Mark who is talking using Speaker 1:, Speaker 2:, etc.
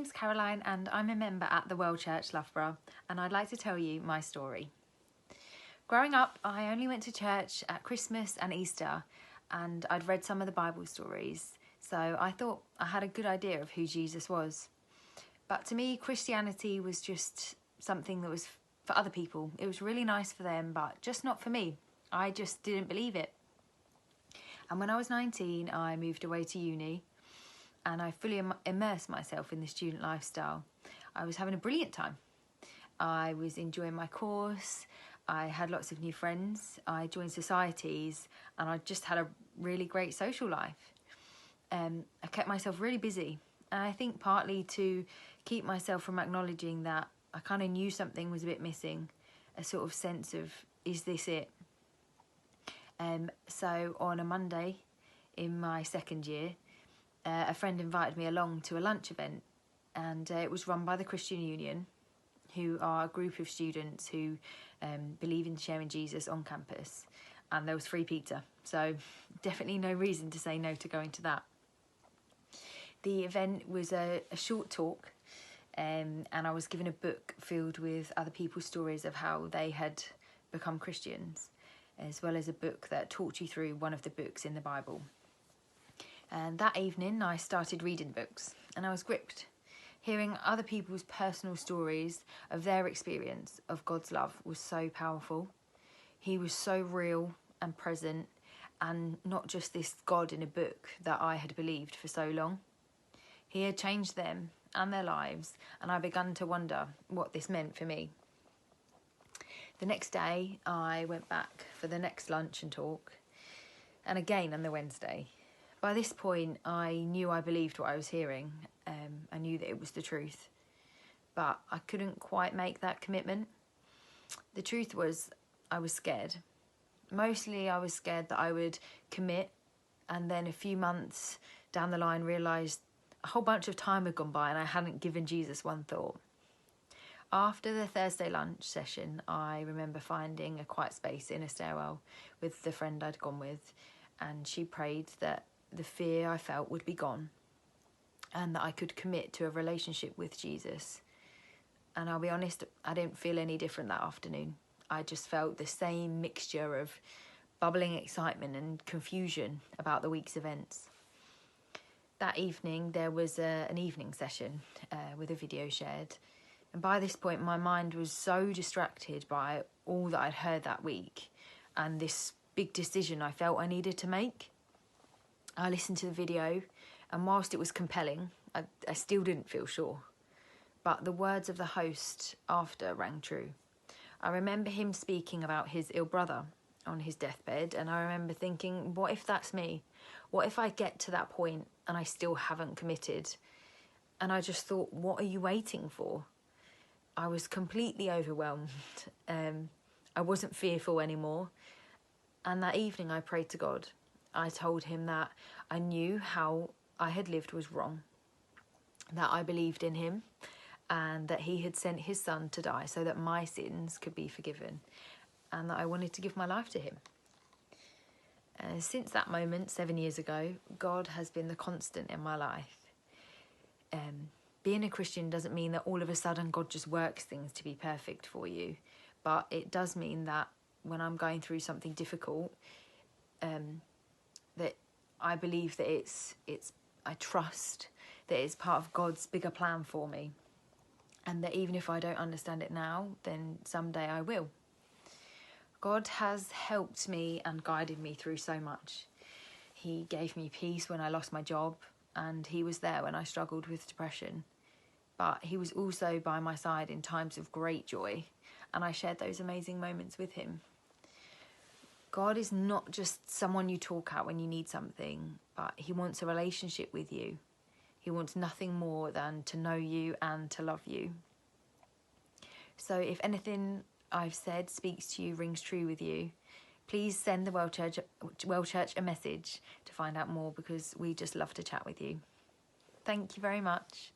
Speaker 1: name's Caroline and I'm a member at the World Church Loughborough, and I'd like to tell you my story. Growing up, I only went to church at Christmas and Easter, and I'd read some of the Bible stories, so I thought I had a good idea of who Jesus was. But to me, Christianity was just something that was for other people. It was really nice for them, but just not for me. I just didn't believe it. And when I was 19, I moved away to uni, and I fully immersed myself in the student lifestyle. I was having a brilliant time. I was enjoying my course, I had lots of new friends, I joined societies, and I just had a really great social life. I kept myself really busy, and I think partly to keep myself from acknowledging that I kind of knew something was a bit missing, a sort of sense of, is this it? So on a Monday in my second year, a friend invited me along to a lunch event, and it was run by the Christian Union, who are a group of students who believe in sharing Jesus on campus, and there was free pizza, so definitely no reason to say no to going to that. The event was a short talk, and I was given a book filled with other people's stories of how they had become Christians, as well as a book that talked you through one of the books in the Bible. And that evening I started reading books, and I was gripped. Hearing other people's personal stories of their experience of God's love was so powerful. He was so real and present, and not just this God in a book that I had believed for so long. He had changed them and their lives, and I began to wonder what this meant for me. The next day I went back for the next lunch and talk, and again on the Wednesday. By this point I knew I believed what I was hearing. I knew that it was the truth, but I couldn't quite make that commitment. The truth was, I was scared. Mostly I was scared that I would commit, and then a few months down the line realised a whole bunch of time had gone by and I hadn't given Jesus one thought. After the Thursday lunch session, I remember finding a quiet space in a stairwell with the friend I'd gone with, and she prayed that the fear I felt would be gone and that I could commit to a relationship with Jesus. And I'll be honest, I didn't feel any different that afternoon. I just felt the same mixture of bubbling excitement and confusion about the week's events. That evening there was an evening session with a video shared, and by this point my mind was so distracted by all that I'd heard that week and this big decision I felt I needed to make. I listened to the video, and whilst it was compelling, I still didn't feel sure. But the words of the host after rang true. I remember him speaking about his ill brother on his deathbed, and I remember thinking, what if that's me? What if I get to that point and I still haven't committed? And I just thought, what are you waiting for? I was completely overwhelmed. I wasn't fearful anymore. And that evening I prayed to God. I told him that I knew how I had lived was wrong, that I believed in him, and that he had sent his son to die so that my sins could be forgiven, and that I wanted to give my life to him. Since that moment, 7 years ago, God has been the constant in my life. Being a Christian doesn't mean that all of a sudden God just works things to be perfect for you, but it does mean that when I'm going through something difficult, that I believe that I trust that it's part of God's bigger plan for me, and that even if I don't understand it now, then someday I will. God has helped me and guided me through so much. He gave me peace when I lost my job, and he was there when I struggled with depression. But he was also by my side in times of great joy, and I shared those amazing moments with him. God is not just someone you talk at when you need something, but he wants a relationship with you. He wants nothing more than to know you and to love you. So if anything I've said speaks to you, rings true with you, please send the World Church a message to find out more, because we just love to chat with you. Thank you very much.